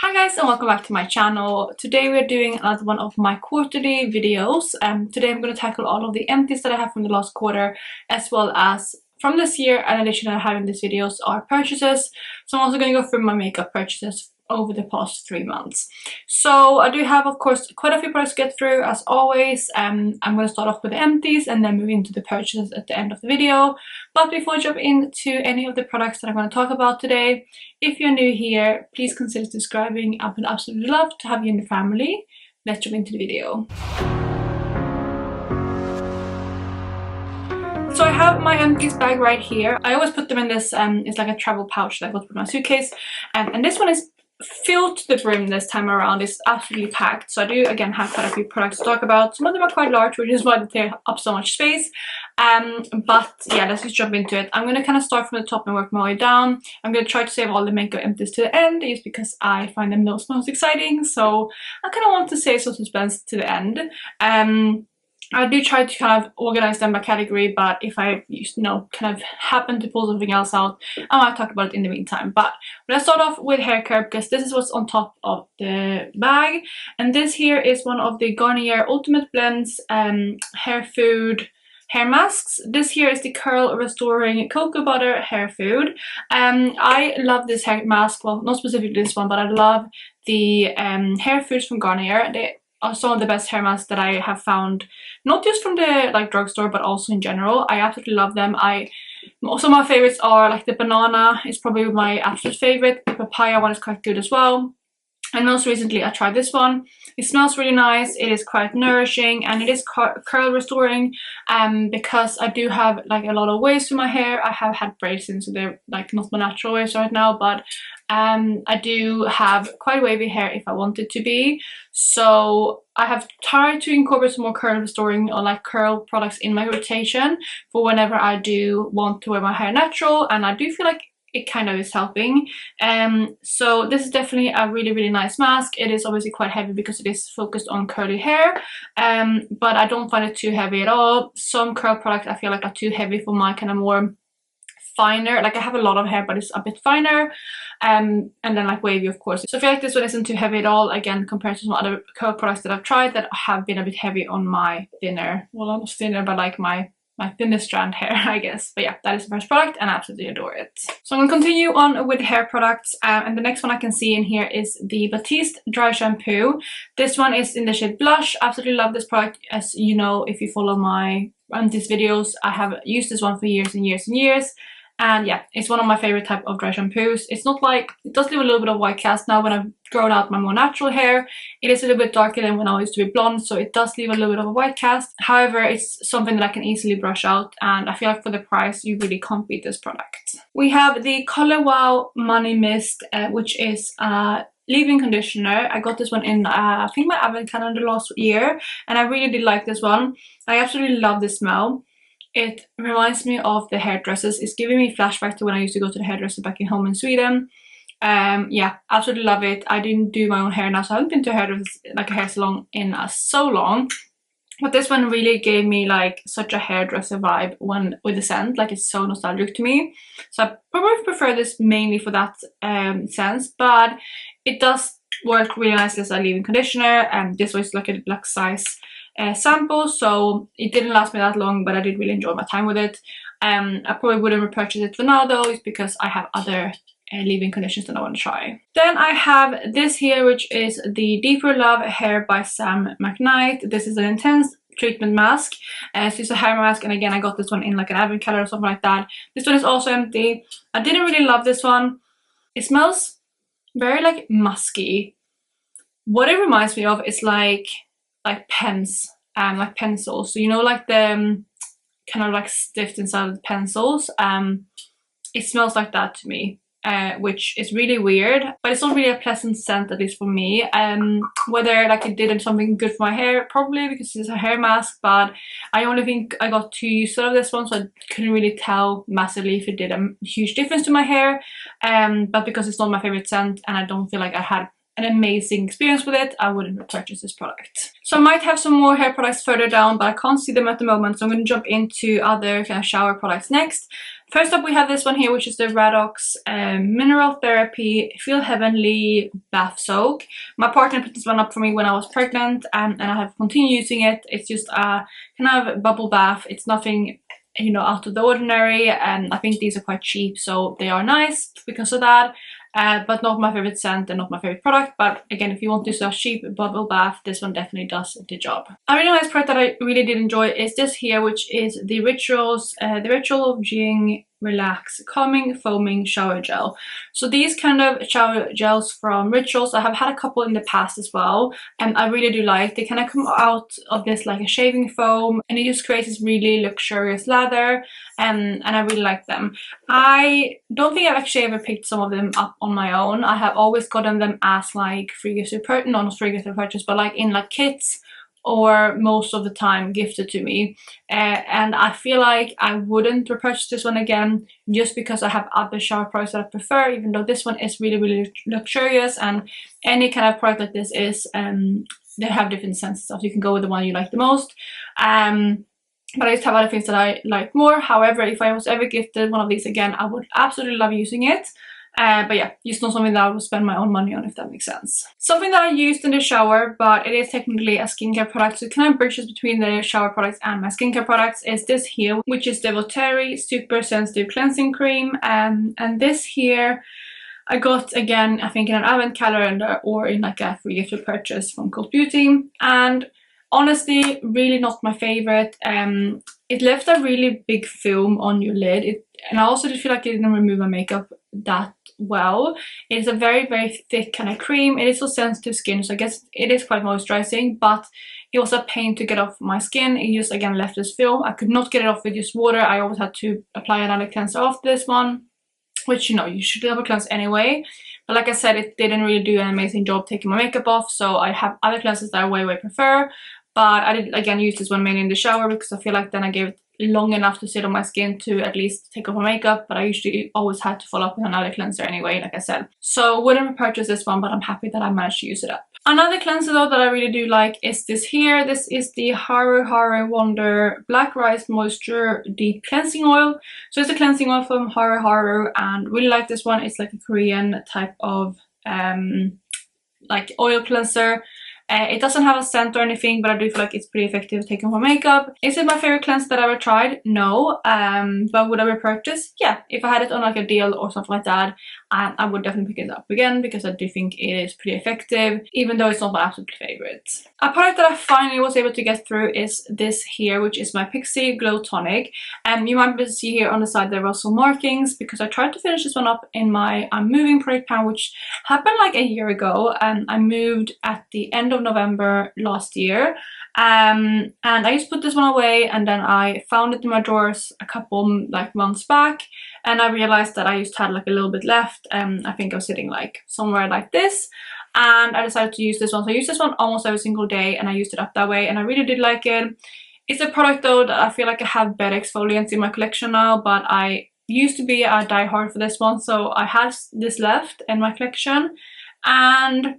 Hi guys, and welcome back to my channel. Today we're doing another one of my quarterly videos. Today I'm going to tackle all of the empties that I have from the last quarter, as well as from this year. In addition to having these videos are purchases. So I'm also going to go through my makeup purchases over the past 3 months. So I do have, of course, quite a few products to get through as always. I'm going to start off with the empties and then move into the purchases at the end of the video. But before I jump into any of the products that I'm going to talk about today, if you're new here, please consider subscribing. I would absolutely love to have you in the family. Let's jump into the video. So I have my empties bag right here. I always put them in this, it's like a travel pouch that I put with my suitcase. And this one is filled to the brim this time around. It's absolutely packed. So I do again have quite a few products to talk about. Some of them are quite large, which is why they take up so much space. But yeah, let's just jump into it. I'm going to kind of start from the top and work my way down. I'm going to try to save all the makeup empties to the end, just because I find them most exciting. So I kind of want to save some suspense to the end. I do try to kind of organize them by category, but if I, kind of happen to pull something else out, I might talk about it in the meantime. But let's start off with hair care, because this is what's on top of the bag. And this here is one of the Garnier Ultimate Blends hair food hair masks. This here is the Curl Restoring Cocoa Butter Hair Food. I love this hair mask. Well, not specifically this one, but I love the hair foods from Garnier. They are some of the best hair masks that I have found, not just from the drugstore, but also in general. I absolutely love them. Some of my favorites are like the banana is probably my absolute favorite. The papaya one is quite good as well. And most recently I tried this one. It smells really nice, it is quite nourishing, and it is curl restoring, because I do have a lot of waves in my hair. I have had braids in, so they're not my natural waves right now, but I do have quite wavy hair if I want it to be. So I have tried to incorporate some more curl restoring or curl products in my rotation for whenever I do want to wear my hair natural, and I do feel like it kind of is helping. So this is definitely a really nice mask. It is obviously quite heavy because it is focused on curly hair, but I don't find it too heavy at all. Some curl products I feel like are too heavy for my kind of more finer, I have a lot of hair but it's a bit finer, and then wavy of course. So I feel like this one isn't too heavy at all, again, compared to some other curl products that I've tried that have been a bit heavy on my thinner, well, not thinner, but my thinnest strand hair, I guess. But yeah, that is the first product and I absolutely adore it. So I'm going to continue on with hair products, and the next one I can see in here is the Batiste Dry Shampoo. This one is in the shade Blush. Absolutely love this product. As you know, if you follow my these videos, I have used this one for years and years. And yeah, it's one of my favorite type of dry shampoos. It's not it does leave a little bit of white cast now when I've grown out my more natural hair. It is a little bit darker than when I used to be blonde, so it does leave a little bit of a white cast. However, it's something that I can easily brush out, and I feel like for the price, you really can't beat this product. We have the Color Wow Money Mist, which is leave-in conditioner. I got this one in I think my advent calendar last year, and I really did like this one. I absolutely love the smell. It reminds me of the hairdressers. It's giving me flashbacks to when I used to go to the hairdresser back in home in Sweden. Yeah, absolutely love it. I didn't do my own hair now, so I haven't been to a hairdresser, a hair salon in so long. But this one really gave me such a hairdresser vibe with the scent. It's so nostalgic to me. So I probably prefer this mainly for that sense, but it does work really nicely as a leave-in conditioner. And this was a deluxe size sample, so it didn't last me that long, but I did really enjoy my time with it. I probably wouldn't repurchase it for now though, it's because I have other leave-in conditioners that I want to try. Then I have this here, which is the Deeper Love Hair by Sam McKnight. This is an intense treatment mask. So it's a hair mask, and again I got this one in an advent calendar or something like that. This one is also empty. I didn't really love this one. It smells very musky. What it reminds me of is like pens, like pencils. So the kind of stiff inside of the pencils. It smells like that to me, which is really weird, but it's not really a pleasant scent, at least for me. Whether it did something good for my hair, probably because it's a hair mask, but I only think I got 2 uses out of this one, so I couldn't really tell massively if it did a huge difference to my hair. But because it's not my favorite scent and I don't feel like I had an amazing experience with it, I wouldn't repurchase this product. So I might have some more hair products further down, but I can't see them at the moment, so I'm going to jump into other kind of shower products next. First up we have this one here, which is the Radox Mineral Therapy Feel Heavenly Bath Soak. My partner put this one up for me when I was pregnant, and I have continued using it. It's just a kind of bubble bath. It's nothing, you know, out of the ordinary, and I think these are quite cheap, so they are nice because of that. But not my favorite scent and not my favorite product. But again, if you want to use a cheap bubble bath, this one definitely does the job. A really nice product that I really did enjoy is this here, which is the Ritual of Jing Relax Calming Foaming Shower Gel. So these kind of shower gels from Rituals, I have had a couple in the past as well, and I really do like. They kind of come out of this like a shaving foam, and it just creates this really luxurious lather, and I really like them. I don't think I've actually ever picked some of them up on my own. I have always gotten them as like free gift to purchase, not free gift to purchase, but like in like kits, or most of the time gifted to me, and I feel like I wouldn't repurchase this one again just because I have other shower products that I prefer, even though this one is really luxurious, and any kind of product like this is they have different scents, so you can go with the one you like the most. But I just have other things that I like more. However, if I was ever gifted one of these again, I would absolutely love using it. But yeah, just not something that I would spend my own money on, if that makes sense. Something that I used in the shower, but it is technically a skincare product, so it kind of bridges between the shower products and my skincare products, is this here, which is the Voteri Super Sensitive Cleansing Cream. And this here I got, again, I think in an advent calendar or in like a free gift to purchase from Cult Beauty. And honestly, really not my favorite. It left a really big film on your lid, and I also did feel like it didn't remove my makeup that well. It's a very thick kind of cream. It is for sensitive skin, so I guess it is quite moisturizing, but it was a pain to get off my skin. It just again left this film. I could not get it off with just water. I always had to apply another cleanser after this one, which, you know, you should double cleanse anyway. But like I said, it didn't really do an amazing job taking my makeup off, so I have other cleansers that I way prefer. But I did again use this one mainly in the shower because I feel like then I gave it long enough to sit on my skin to at least take off my makeup, but I usually always had to follow up with another cleanser anyway, like I said. So wouldn't repurchase this one, but I'm happy that I managed to use it up. Another cleanser though that I really do like is this here. This is the Haru Wonder Black Rice Moisture Deep Cleansing Oil. So it's a cleansing oil from Haru, and really like this one. It's like a Korean type of like oil cleanser. It doesn't have a scent or anything, but I do feel like it's pretty effective taking off my makeup. Is it my favorite cleanser that I've ever tried? No. But would I repurchase? Yeah. If I had it on like a deal or something like that, I would definitely pick it up again because I do think it is pretty effective, even though it's not my absolute favorite. A product that I finally was able to get through is this here, which is my Pixi Glow Tonic. And you might be able to see here on the side there were some markings because I tried to finish this one up in my moving project pan, which happened like a year ago, and I moved at the end of November last year. And I just put this one away, and then I found it in my drawers a couple like months back, and I realized that I just had like a little bit left. I think I was sitting like somewhere like this, and I decided to use this one. So I use this one almost every single day, and I used it up that way, and I really did like it. It's a product though that I feel like I have better exfoliants in my collection now, but I used to be a diehard for this one, so I had this left in my collection. And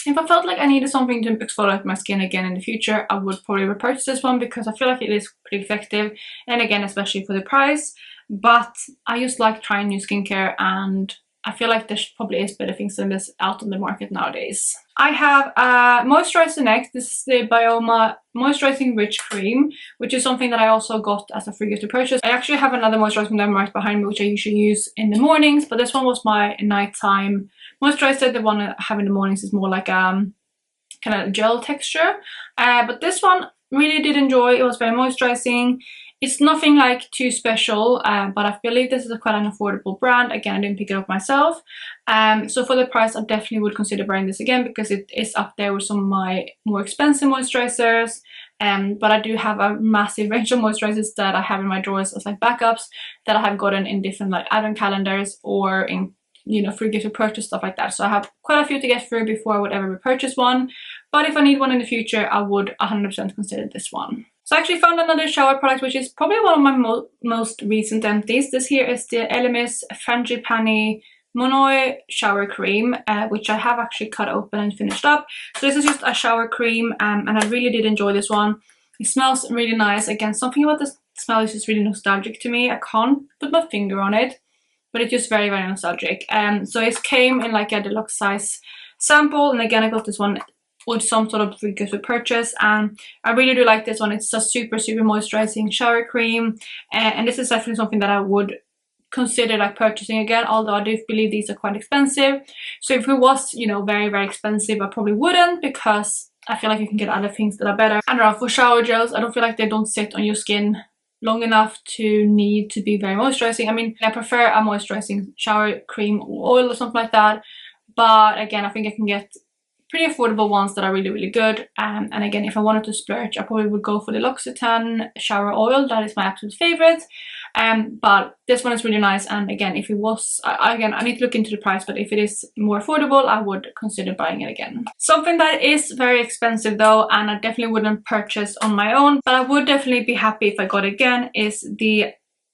if I felt like I needed something to exfoliate my skin again in the future, I would probably repurchase this one because I feel like it is pretty effective, and again, especially for the price. But I just like trying new skincare, and I feel like there probably is better things than this out on the market nowadays. I have Moisturizer next. This is the Bioma Moisturizing Rich Cream, which is something that I also got as a free gift to purchase. I actually have another moisturizer from them right behind me, which I usually use in the mornings, but this one was my nighttime moisturizer. The one I have in the mornings is more like kind of gel texture, but this one really did enjoy. It was very moisturizing. It's nothing like too special, but I believe this is quite an affordable brand. Again, I didn't pick it up myself, so for the price I definitely would consider buying this again because it is up there with some of my more expensive moisturizers. But I do have a massive range of moisturizers that I have in my drawers as like backups that I have gotten in different like advent calendars or in, you know, free gift to purchase, stuff like that. So I have quite a few to get through before I would ever repurchase one, but if I need one in the future I would 100% consider this one. So I actually found another shower product, which is probably one of my most recent empties. This here is the Elemis Frangipani Monoi Shower Cream, which I have actually cut open and finished up. So this is just a shower cream, and I really did enjoy this one. It smells really nice. Again, something about this smell is just really nostalgic to me. I can't put my finger on it, but it's just very, very nostalgic. So it came in like a deluxe size sample, and again I got this one with some sort of free gift with purchase, and I really do like this one. It's a super moisturizing shower cream, and this is definitely something that I would consider like purchasing again, although I do believe these are quite expensive. So if it was, you know, very, very expensive, I probably wouldn't, because I feel like you can get other things that are better. And for shower gels, I don't feel like they don't sit on your skin long enough to need to be very moisturizing. I mean, I prefer a moisturizing shower cream or oil or something like that, but again, I think I can get pretty affordable ones that are really, really good. And again, if I wanted to splurge, I probably would go for the L'Occitane shower oil. That is my absolute favorite. But this one is really nice, and again, if it was, again, I need to look into the price, but if it is more affordable, I would consider buying it again. Something that is very expensive though, and I definitely wouldn't purchase on my own, but I would definitely be happy if I got it again, is the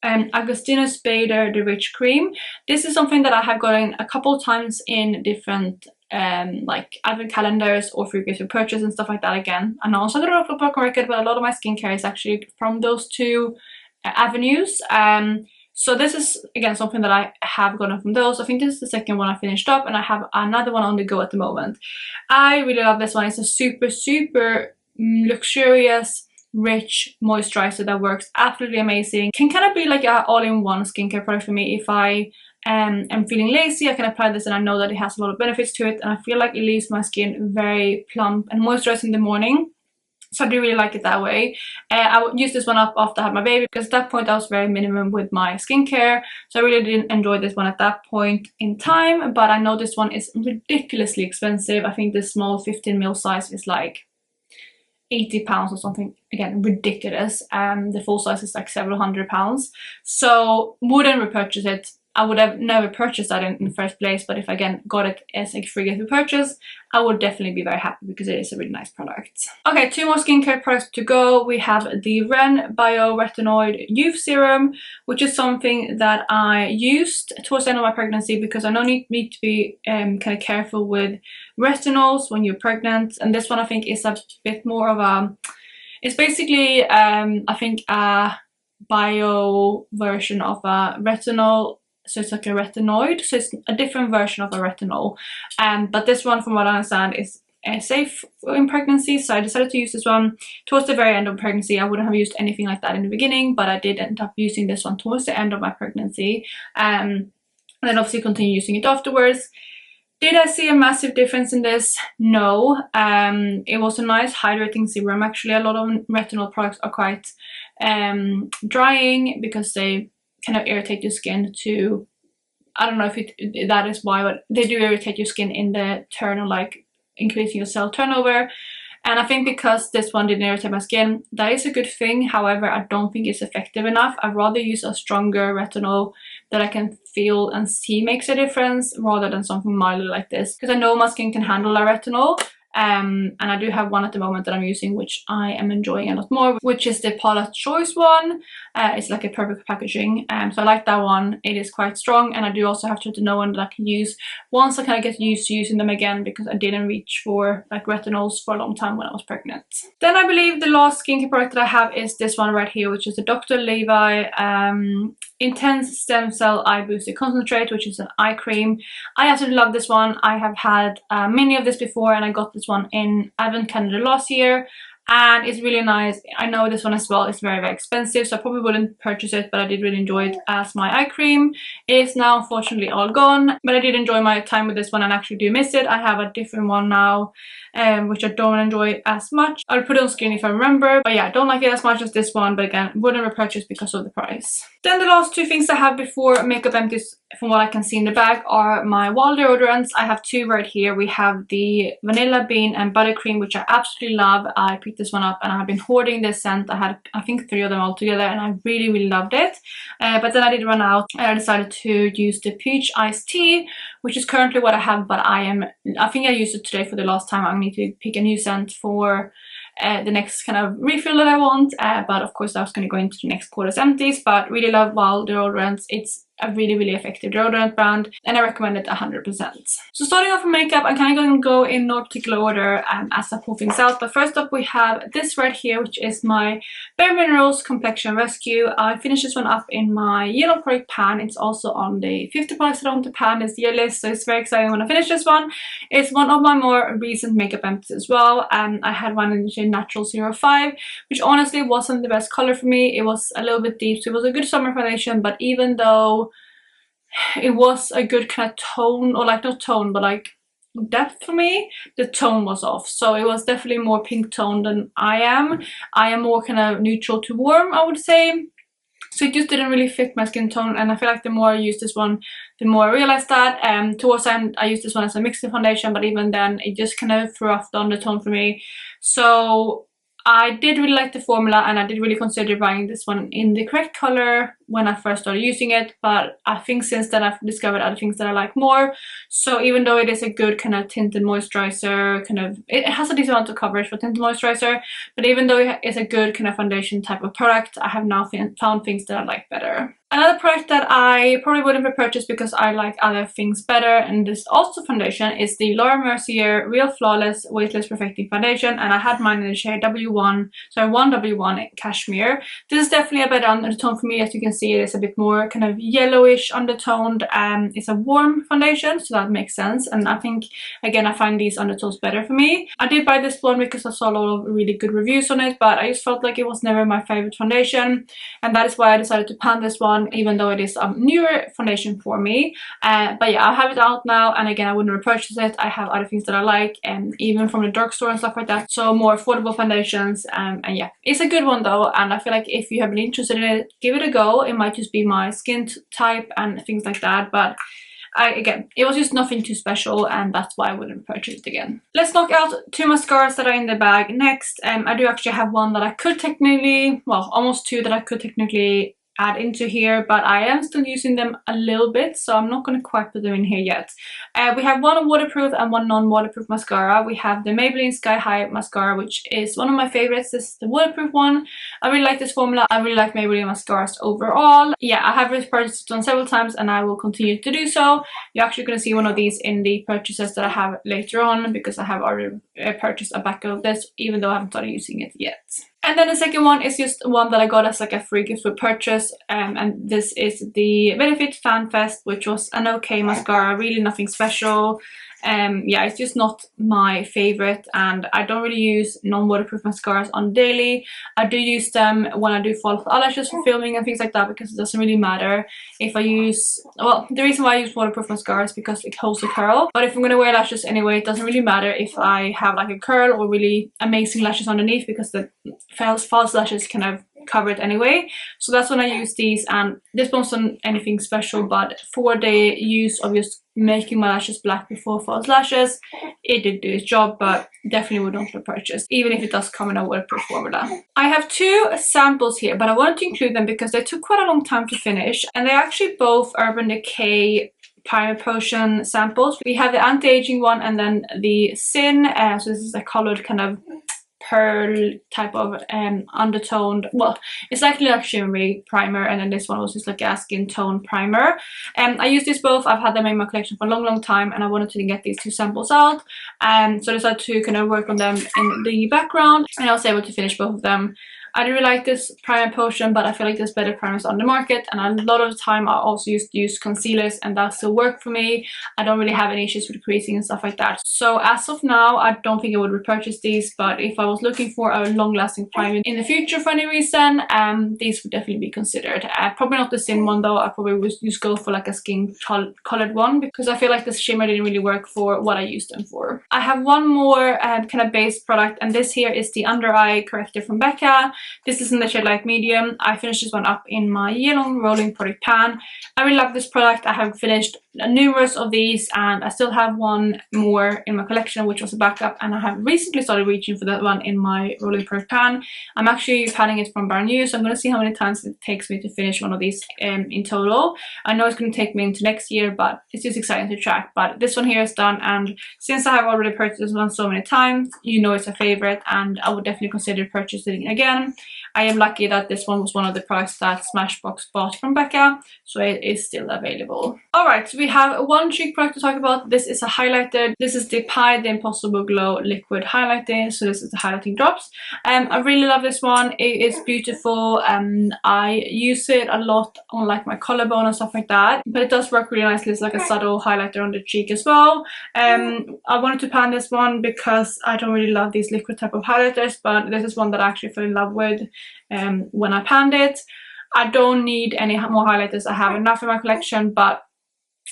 Agostino Spader The Rich Cream. This is something that I have gotten a couple of times in different like advent calendars or free gifts with purchase and stuff like that. Again, I know I'm not gonna broken record, but a lot of my skincare is actually from those two avenues. So this is again something that I have gotten from those. I think this is the second one I finished up, and I have another one on the go at the moment. I really love this one. It's a super luxurious, rich moisturizer that works absolutely amazing. Can kind of be like a all-in-one skincare product for me. If I am feeling lazy, I can apply this, and I know that it has a lot of benefits to it, and I feel like it leaves my skin very plump and moisturized in the morning. So I do really like it that way. I would use this one up after I had my baby, because at that point I was very minimum with my skincare. So I really didn't enjoy this one at that point in time. But I know this one is ridiculously expensive. I think the small 15ml size is like £80 or something. Again, ridiculous. The full size is like several £100s. So wouldn't repurchase it. I would have never purchased that in the first place, but if I again got it as a free gift with purchase, I would definitely be very happy, because it is a really nice product. Okay, 2 more skincare products to go. We have the Ren Bio Retinoid Youth Serum, which is something that I used towards the end of my pregnancy, because I know you need to be kind of careful with retinols when you're pregnant, and this one I think is a bit more of a, it's basically I think a bio version of a retinol. So it's like a retinoid, so it's a different version of a retinol, but this one, from what I understand, is safe in pregnancy. So I decided to use this one towards the very end of pregnancy. I wouldn't have used anything like that in the beginning, but I did end up using this one towards the end of my pregnancy, and then obviously continue using it afterwards. Did I see a massive difference in this? No. It was a nice hydrating serum. Actually, a lot of retinol products are quite drying, because they kind of irritate your skin to, I don't know if that is why, but they do irritate your skin in the turn of like increasing your cell turnover. And I think because this one didn't irritate my skin, that is a good thing. However, I don't think it's effective enough. I'd rather use a stronger retinol that I can feel and see makes a difference, rather than something milder like this, because I know my skin can handle a retinol. And I do have one at the moment that I'm using, which I am enjoying a lot more, which is the Paula's Choice one. It's like a perfect packaging, so I like that one. It is quite strong, and I do also have to know one that I can use once I kind of get used to using them again, because I didn't reach for like retinols for a long time when I was pregnant. Then I believe the last skincare product that I have is this one right here, which is the Dr. Levi Intense Stem Cell Eye Booster Concentrate, which is an eye cream. I absolutely love this one. I have had many of this before, and I got this one in Advent calendar last year, and it's really nice. I know this one as well is very, very expensive, so I probably wouldn't purchase it, but I did really enjoy it as my eye cream. It is now unfortunately all gone, but I did enjoy my time with this one, and actually do miss it. I have a different one now, which I don't enjoy as much. I'll put it on screen if I remember, but yeah, I don't like it as much as this one, but again, wouldn't repurchase because of the price. Then the last 2 things I have before makeup empties, from what I can see in the bag, are my wall deodorants. I have 2 right here. We have the Vanilla Bean and Buttercream, which I absolutely love. I picked this one up, and I have been hoarding this scent. I had, I think, 3 of them all together, and I really loved it. But then I did run out, and I decided to use the Peach Iced Tea, which is currently what I have, but I think I used it today for the last time. I need to pick a new scent for the next kind of refill that I want, but of course I was going to go into the next quarter's empties. But really love Wild deodorants. It's a really effective deodorant brand, and I recommend it 100%. So starting off with makeup, I'm kind of going to go in no particular order as I pull things out. But first up we have this right here, which is my Bare Minerals Complexion Rescue. I finished this one up in my yellow product pan. It's also on the 50 products that I want to pan this year list, so it's very exciting when I finish this one. It's one of my more recent makeup empties as well, and I had one in the shade Natural 05, which honestly wasn't the best color for me. It was a little bit deep, so it was a good summer foundation, but even though it was a good kind of tone, or like not tone but like depth for me, the tone was off. So it was definitely more pink tone than I am. I am more kind of neutral to warm, I would say. So it just didn't really fit my skin tone, and I feel like the more I use this one, the more I realized that. Towards the end, I used this one as a mixing foundation, but even then, it just kind of threw off the undertone for me. So I did really like the formula, and I did really consider buying this one in the correct color when I first started using it, but I think since then I've discovered other things that I like more. So even though it is a good kind of tinted moisturizer, it has a decent amount of coverage for tinted moisturizer, but even though it's a good kind of foundation type of product, I have now found things that I like better. Another product that I probably wouldn't repurchase because I like other things better, and this also foundation, is the Laura Mercier Real Flawless Weightless Perfecting Foundation, and I had mine in the shade W1, so 1W1 Cashmere. This is definitely a better undertone for me. As you can see, it is a bit more kind of yellowish undertoned. It's a warm foundation, so that makes sense, and I think, again, I find these undertones better for me. I did buy this one because I saw a lot of really good reviews on it, but I just felt like it was never my favorite foundation, and that is why I decided to pan this one, even though it is a newer foundation for me. But yeah, I have it out now, and again, I wouldn't repurchase it. I have other things that I like, and even from the drugstore and stuff like that, so more affordable foundations. And yeah, it's a good one though, and I feel like if you have been interested in it, give it a go. It might just be my skin type and things like that, but again, it was just nothing too special, and that's why I wouldn't purchase it again. Let's knock out two mascaras that are in the bag next. I do actually have one that I could technically, well, almost two that I could technically add into here, but I am still using them a little bit, so I'm not going to quite put them in here yet. We have one waterproof and one non-waterproof mascara. We have the Maybelline Sky High mascara, which is one of my favorites. This is the waterproof one. I really like this formula. I really like Maybelline mascaras overall. Yeah, I have repurchased it on several times, and I will continue to do so. You're actually going to see one of these in the purchases that I have later on, because I have already purchased a pack of this, even though I haven't started using it yet. And then the second one is just one that I got as like a free gift with purchase, and this is the Benefit Fan Fest, which was an okay mascara, really nothing special. Yeah, it's just not my favorite, and I don't really use non-waterproof mascaras on daily. I do use them when I do fall eyelashes for filming and things like that, because it doesn't really matter if I use, well, the reason why I use waterproof mascara is because it holds a curl, but if I'm gonna wear lashes anyway, it doesn't really matter if I have like a curl or really amazing lashes underneath, because the false lashes kind of cover it anyway. So that's when I use these, and this wasn't anything special, but for the use of just making my lashes black before false lashes, it did do its job, but definitely would not repurchase, even if it does come in a waterproof formula. I have two samples here, but I wanted to include them because they took quite a long time to finish, and they're actually both Urban Decay Primer Potion samples. We have the anti-aging one and then the Sin, so this is a colored kind of pearl type of undertoned, well, it's actually like shimmery primer, and then this one was just like a skin tone primer. I use these both. I've had them in my collection for a long time, and I wanted to get these two samples out, so I decided to kind of work on them in the background, and I was able to finish both of them. I do really like this primer potion, but I feel like there's better primers on the market, and a lot of the time I also use concealers, and that still work for me. I don't really have any issues with creasing and stuff like that. So as of now, I don't think I would repurchase these, but if I was looking for a long-lasting primer in the future for any reason, these would definitely be considered. Probably not the Sin one though. I probably would just go for like a skin colored one, because I feel like this shimmer didn't really work for what I used them for. I have one more kind of base product, and this here is the Under Eye Corrector from Becca. This is in the shade Light Medium. I finished this one up in my yellow rolling product pan. I really love this product. I have finished numerous of these, and I still have one more in my collection, which was a backup, and I have recently started reaching for that one in my rolling product pan. I'm actually panning it from brand new, so I'm going to see how many times it takes me to finish one of these in total. I know it's going to take me into next year, but it's just exciting to track. But this one here is done, and since I have already purchased this one so many times, you know it's a favorite, and I would definitely consider purchasing it again. time. I am lucky that this one was one of the products that Smashbox bought from Becca, so it is still available. Alright, so we have one cheek product to talk about. This is a highlighter. This is the Pie the Impossible Glow Liquid Highlighter, so this is the highlighting drops. I really love this one. It is beautiful. I use it a lot on like my collarbone and stuff like that, but it does work really nicely. It's like a subtle highlighter on the cheek as well. I wanted to pan this one because I don't really love these liquid type of highlighters, but this is one that I actually fell in love with when I panned it. I don't need any more highlighters. I have enough in my collection, but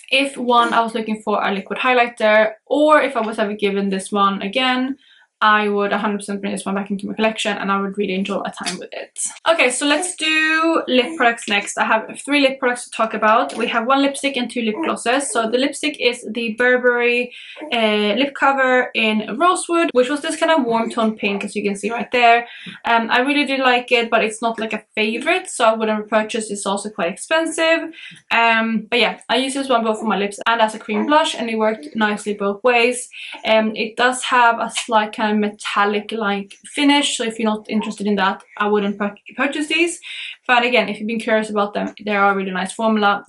if I was looking for a liquid highlighter, or if I was ever given this one again, I would 100% bring this one back into my collection and I would really enjoy my time with it. Okay, so let's do lip products next. I have 3 lip products to talk about. We have 1 lipstick and 2 lip glosses. So the lipstick is the Burberry lip cover in Rosewood, which was this kind of warm tone pink, as you can see right there. I really did like it, but it's not like a favorite, so I wouldn't repurchase. It's also quite expensive. But yeah, I use this one both for my lips and as a cream blush, and it worked nicely both ways. It does have a slight kind of metallic like finish, so if you're not interested in that, I wouldn't purchase these. But again, if you've been curious about them, they are a really nice formula.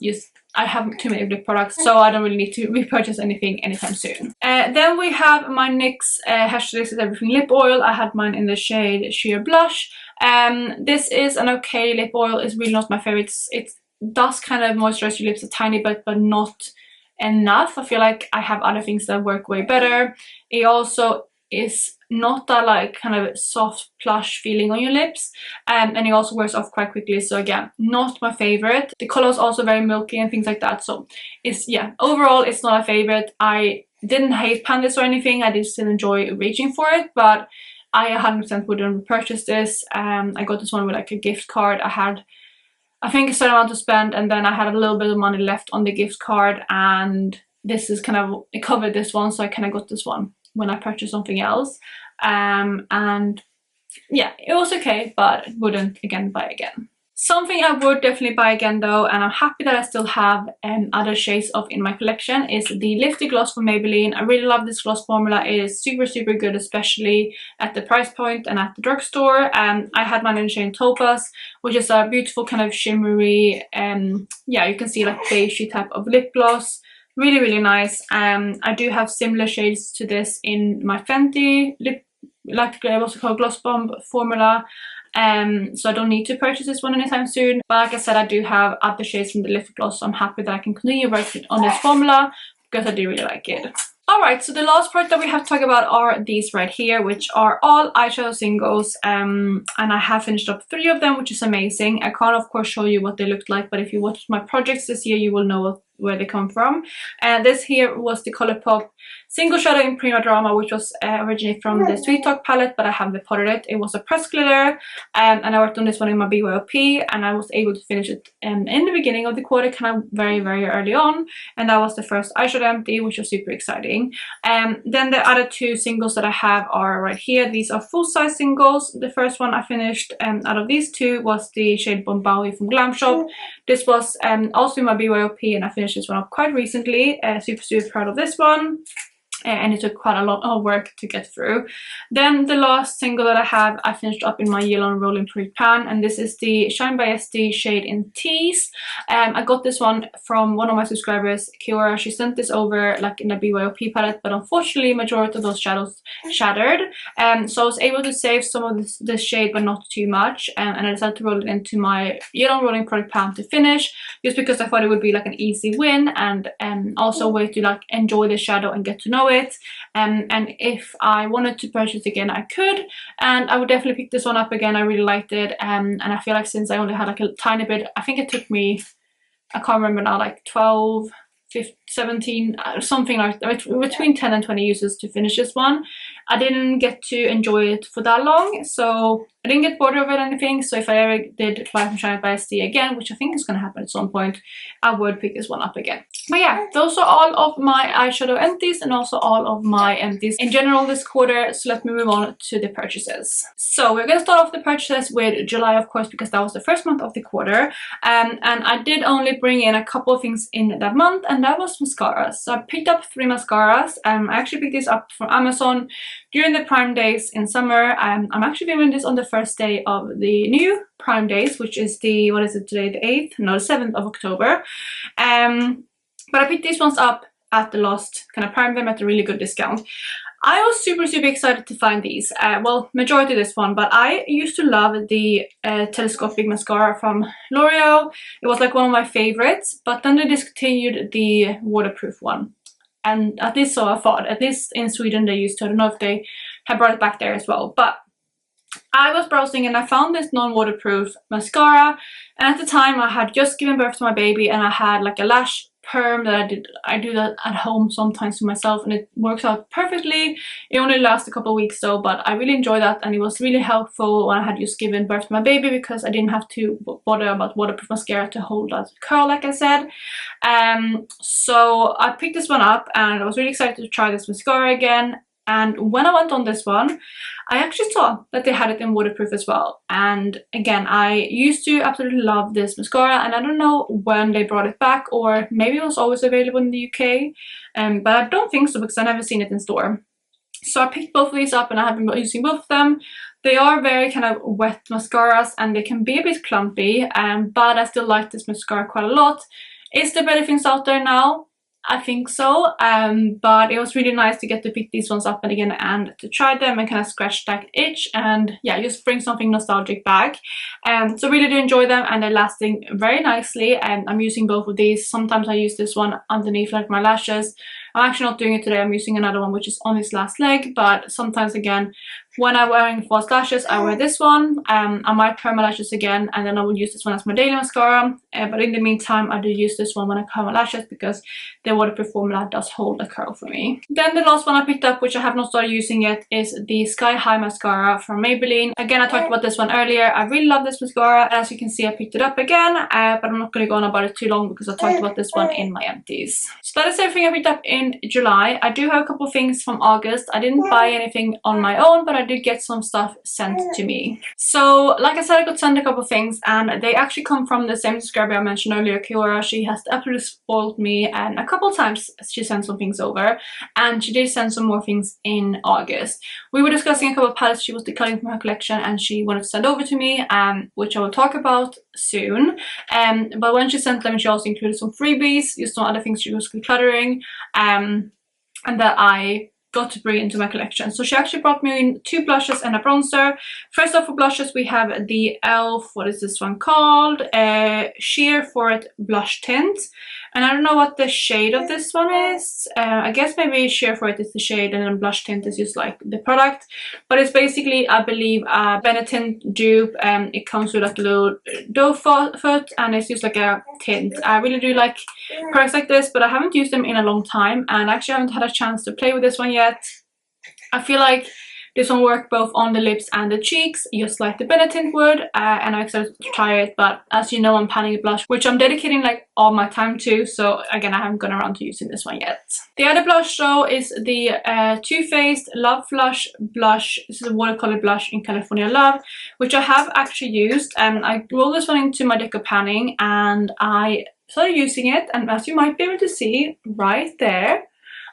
I have too many lip products, so I don't really need to repurchase anything anytime soon. Then we have my NYX This Is Everything lip oil. I had mine in the shade Sheer Blush. This is an okay lip oil. It's really not my favorite. It does kind of moisturize your lips a tiny bit, but not enough. I feel like I have other things that work way better. It also is not that like kind of soft plush feeling on your lips, and it also wears off quite quickly, so again, not my favorite. The color is also very milky and things like that, so it's, yeah, overall it's not a favorite. I didn't hate pan this or anything. I did still enjoy reaching for it, but I 100% wouldn't repurchase this. I got this one with like a gift card. I had, I think, a certain amount to spend, and then I had a little bit of money left on the gift card, and this is kind of, it covered this one, so I kind of got this one when I purchased something else. And yeah, it was okay, but wouldn't again buy again. Something I would definitely buy again though, and I'm happy that I still have other shades of in my collection, is the Lifted Gloss from Maybelline. I really love this gloss formula. It is super good, especially at the price point and at the drugstore. I had mine in the shade Topaz, which is a beautiful kind of shimmery, yeah, you can see like beigey type of lip gloss. Really nice. I do have similar shades to this in my Fenty lip, like what's it called, Gloss Bomb formula. So I don't need to purchase this one anytime soon. But like I said, I do have other shades from the lip gloss, so I'm happy that I can continue working on this formula because I do really like it. Alright, so the last part that we have to talk about are these right here, which are all eyeshadow singles, and I have finished up 3 of them, which is amazing. I can't of course show you what they looked like, but if you watched my projects this year, you will know where they come from. And this here was the Colourpop Single Shadow in Prima Drama, which was originally from the Sweet Talk palette, but I haven't potted it. It was a press glitter, and I worked on this one in my BYOP, and I was able to finish it in the beginning of the quarter, kind of very early on, and that was the first eyeshadow empty, which was super exciting. Then the other 2 singles that I have are right here. These are full-size singles. The first one I finished out of these 2 was the shade Bombawi from Glam Shop. This was also in my BYOP, and I finished this one up quite recently. Super proud of this one. And it took quite a lot of work to get through. Then the last single that I have, I finished up in my Yellow Rolling Pretty Pan, and this is the Shine by SD shade Empties. I got this one from one of my subscribers, Kiora. She sent this over like in a BYOP palette, but unfortunately majority of those shadows shattered. So I was able to save some of this shade, but not too much, and I decided to roll it into my Yellow Rolling Pretty Pan to finish, just because I thought it would be like an easy win, and also a way to like enjoy the shadow and get to know it. And if I wanted to purchase again, I could, and I would definitely pick this one up again. I really liked it, and I feel like since I only had like a tiny bit, I think it took me, I can't remember now, like 12, 15, 17, something like that, between 10 and 20 uses to finish this one. I didn't get to enjoy it for that long, so I didn't get bored of it or anything. So if I ever did buy from Shine by SD again, which I think is going to happen at some point, I would pick this one up again. But yeah, those are all of my eyeshadow empties, and also all of my empties in general this quarter. So let me move on to the purchases. So we're going to start off the purchases with July, of course, because that was the first month of the quarter. And I did only bring in a couple of things in that month, and that was mascaras. So I picked up 3 mascaras. I actually picked this up from Amazon during the Prime days in summer. I'm actually filming this on the first day of the new Prime days, which is the, what is it today, the 8th? No, the 7th of October. But I picked these ones up at the last kind of Prime them at a really good discount. I was super excited to find these. Well, majority of this one, but I used to love the telescopic mascara from L'Oreal. It was like one of my favorites, but then they discontinued the waterproof one. And at least so I thought, at least in Sweden they used to. I don't know if they have brought it back there as well. But I was browsing and I found this non-waterproof mascara. And at the time I had just given birth to my baby and I had like a lash perm that I do that at home sometimes to myself, and it works out perfectly. It only lasts a couple of weeks though, but I really enjoy that, and it was really helpful when I had just given birth to my baby because I didn't have to bother about waterproof mascara to hold that curl, like I said. So I picked this one up and I was really excited to try this mascara again. And when I went on this one, I actually saw that they had it in waterproof as well. And again, I used to absolutely love this mascara, and I don't know when they brought it back, or maybe it was always available in the UK, but I don't think so because I've never seen it in store. So I picked both of these up and I have been using both of them. They are very kind of wet mascaras and they can be a bit clumpy, but I still like this mascara quite a lot. Is there better things out there now? I think so, but it was really nice to get to pick these ones up and again and to try them and kind of scratch that itch and yeah, just bring something nostalgic back. So really do enjoy them, and they're lasting very nicely, and I'm using both of these. Sometimes I use this one underneath like my lashes. I'm actually not doing it today. I'm using another one which is on its last leg, but sometimes again when I'm wearing false lashes I wear this one. I might curl my lashes again and then I will use this one as my daily mascara, but in the meantime I do use this one when I curl my lashes because the waterproof formula does hold a curl for me. Then the last one I picked up, which I have not started using yet, is the Sky High mascara from Maybelline. Again, I talked about this one earlier. I really love this mascara, and as you can see I picked it up again, but I'm not going to go on about it too long because I talked about this one in my empties. So that is everything I picked up in July. I do have a couple of things from August. I didn't buy anything on my own, but I did get some stuff sent to me. So like I said, I got sent a couple of things, and they actually come from the same subscriber I mentioned earlier, Kiora. She has absolutely spoiled me, and a couple of times she sent some things over, and she did send some more things in August. We were discussing a couple of palettes she was decluttering from her collection and she wanted to send over to me, which I will talk about soon. But when she sent them, she also included some freebies, just some other things she was decluttering, and that I got to bring into my collection. So she actually brought me in 2 blushes and a bronzer. First off, for blushes we have the e.l.f. what is this one called? Sheer for It blush tint. And I don't know what the shade of this one is. I guess maybe Sheer for It is the shade and then blush tint is just like the product. But it's basically, I believe, a Benetint dupe. It comes with like a little doe foot and it's just like a tint. I really do like products like this, but I haven't used them in a long time and I actually haven't had a chance to play with this one yet. I feel like this one worked both on the lips and the cheeks, just like the Benetint would, and I'm excited to try it. But as you know, I'm planning a blush, which I'm dedicating like all my time to, so again, I haven't gone around to using this one yet. The other blush though is the Too Faced Love Flush blush. This is a watercolor blush in California Love, which I have actually used. I rolled this one into my deco panning and I started using it, and as you might be able to see right there,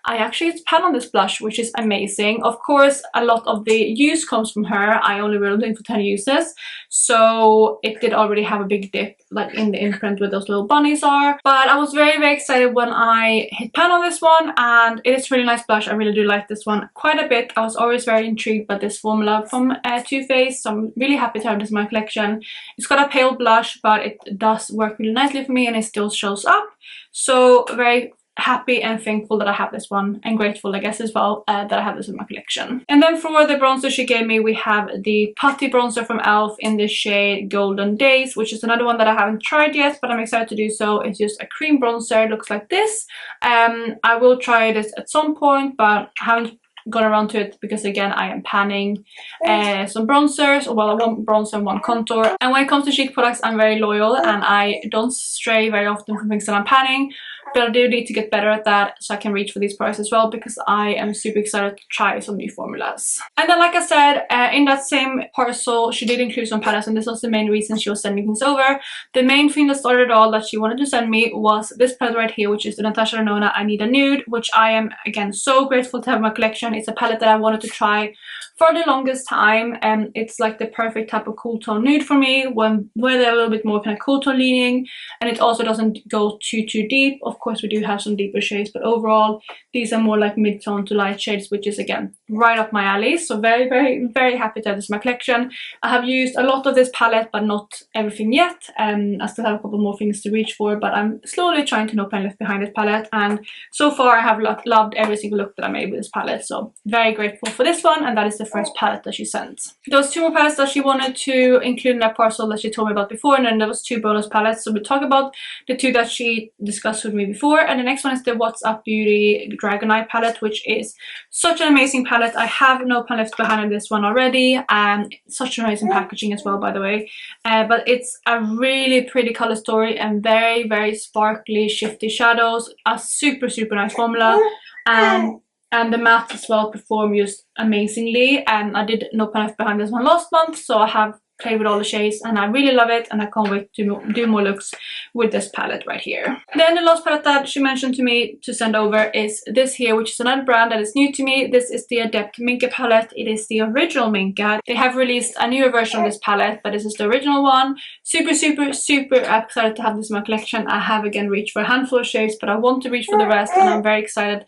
I actually pan on this blush, which is amazing. Of course, a lot of the use comes from her. I only rolled in for 10 uses, so it did already have a big dip like in the imprint where those little bunnies are. But I was very excited when I hit pan on this one, and it is a really nice blush. I really do like this one quite a bit. I was always very intrigued by this formula from Too Faced, so I'm really happy to have this in my collection. It's got a pale blush, but it does work really nicely for me and it still shows up. So very happy and thankful that I have this one, and grateful I guess as well that I have this in my collection. And then for the bronzer she gave me, we have the putty bronzer from e.l.f. in the shade Golden Days, which is another one that I haven't tried yet, but I'm excited to do so. It's just a cream bronzer. It looks like this. I will try this at some point, but I haven't got around to it because again I am panning some bronzers, well, one bronzer and one contour, and when it comes to cheek products I'm very loyal and I don't stray very often from things that I'm panning. but I do need to get better at that so I can reach for these products as well, because I am super excited to try some new formulas. And then, like I said, in that same parcel, she did include some palettes, and this was the main reason she was sending things over. The main thing that started it all that she wanted to send me was this palette right here, which is the Natasha Denona I Need a Nude, which I am, again, so grateful to have in my collection. It's a palette that I wanted to try for the longest time, and it's like the perfect type of cool tone nude for me, where they're a little bit more kind of cool tone leaning, and it also doesn't go too deep. Of course, we do have some deeper shades, but overall these are more like mid-tone to light shades, which is again right up my alley. So very happy to have this in my collection. I have used a lot of this palette, but not everything yet. I still have a couple more things to reach for, but I'm slowly trying to know plan left behind this palette, and so far I have loved every single look that I made with this palette, so very grateful for this one. And that is the first palette that she sent. There was 2 more palettes that she wanted to include in that parcel that she told me about before, and then there was 2 bonus palettes. So we'll talk about the 2 that she discussed with me before, and the next one is the What's Up Beauty Dragon Eye palette, which is such an amazing palette. I have no pan left behind on this one already, and such an amazing packaging as well, by the way. But it's a really pretty color story and very sparkly, shifty shadows. A super nice formula, and the mattes as well perform just amazingly. I did no pan left behind this one last month, so I have played with all the shades and I really love it, and I can't wait to do more looks with this palette right here. Then the last palette that she mentioned to me to send over is this here, which is another brand that is new to me. This is the Adept Minka palette. It is the original Minka. They have released a newer version of this palette, but this is the original one. Super excited to have this in my collection. I have again reached for a handful of shades, but I want to reach for the rest, and I'm very excited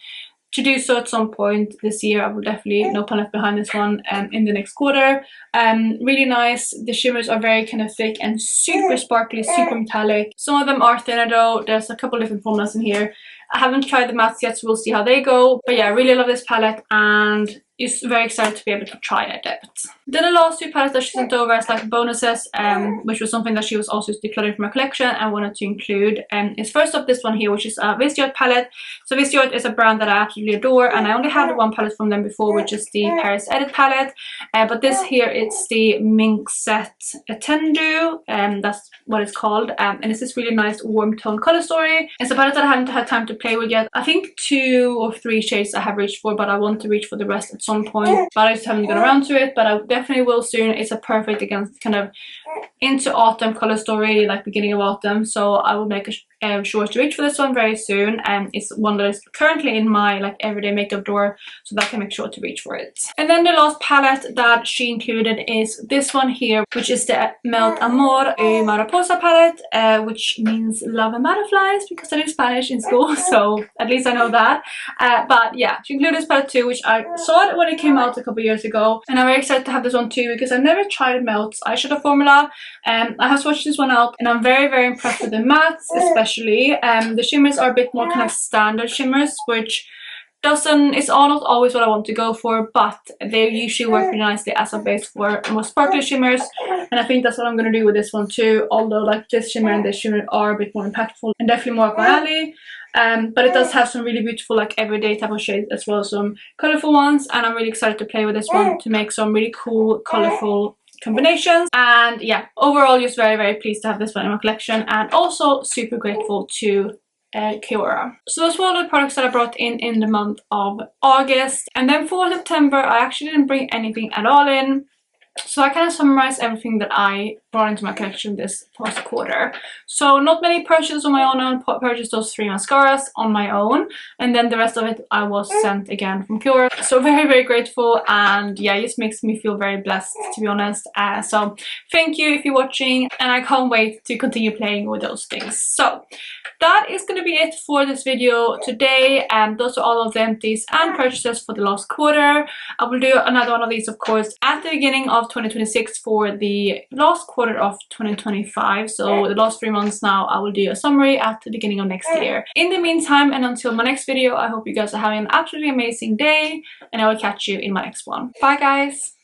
to do so at some point this year. I will definitely no pan left behind this one in the next quarter. Really nice. The shimmers are very kind of thick and super sparkly, super metallic. Some of them are thinner though. There's a couple different formulas in here. I haven't tried the mattes yet, so we'll see how they go. But yeah, I really love this palette, and just very excited to be able to try Adept. Then the last 2 palettes that she sent over as like bonuses, which was something that she was also decluttering from her collection and wanted to include, is first up this one here, which is a Viseart palette. So Viseart is a brand that I absolutely adore, and I only had 1 palette from them before, which is the Paris Edit palette. But this here, it's the Mink Set Tendu, that's what it's called, and it's this really nice warm tone color story. It's a palette that I haven't had time to play with yet. I think 2 or 3 shades I have reached for, but I want to reach for the rest at some point, but I just haven't got around to it. But I definitely will soon. It's a perfect, again, kind of into autumn color story, like beginning of autumn, so I will make sure to reach for this one very soon. And it's one that is currently in my like everyday makeup drawer, so that I can make sure to reach for it. And then the last palette that she included is this one here, which is the Melt Amor y Mariposa palette, which means love and butterflies, because I did Spanish in school, so at least I know that. But yeah, she included this palette too, which I saw it when it came out a couple years ago, and I'm very excited to have this one too, because I've never tried Melt's eyeshadow formula. I have swatched this one out, and I'm very impressed with the mattes, especially. The shimmers are a bit more kind of standard shimmers, which it's not always what I want to go for, but they usually work really nicely as a base for more sparkly shimmers, and I think that's what I'm going to do with this one too, although like this shimmer and this shimmer are a bit more impactful and definitely more up my alley. But it does have some really beautiful like everyday type of shades as well as some colorful ones, and I'm really excited to play with this one to make some really cool colorful combinations. And yeah, overall just very pleased to have this one in my collection, and also super grateful to Kiora. So those were all the products that I brought in the month of August. And then for September I actually didn't bring anything at all in, so I kind of summarized everything that I brought into my collection this past quarter. So not many purchases on my own. I purchased those 3 mascaras on my own, and then the rest of it I was sent again from Kiora. So very grateful, and yeah, it just makes me feel very blessed, to be honest. So thank you if you're watching, and I can't wait to continue playing with those things. So that is going to be it for this video today, and those are all of the empties and purchases for the last quarter. I will do another one of these, of course, at the beginning of 2026 for the last quarter of 2025. So the last 3 months now, I will do a summary at the beginning of next year. In the meantime, and until my next video, I hope you guys are having an absolutely amazing day, and I will catch you in my next one. Bye guys!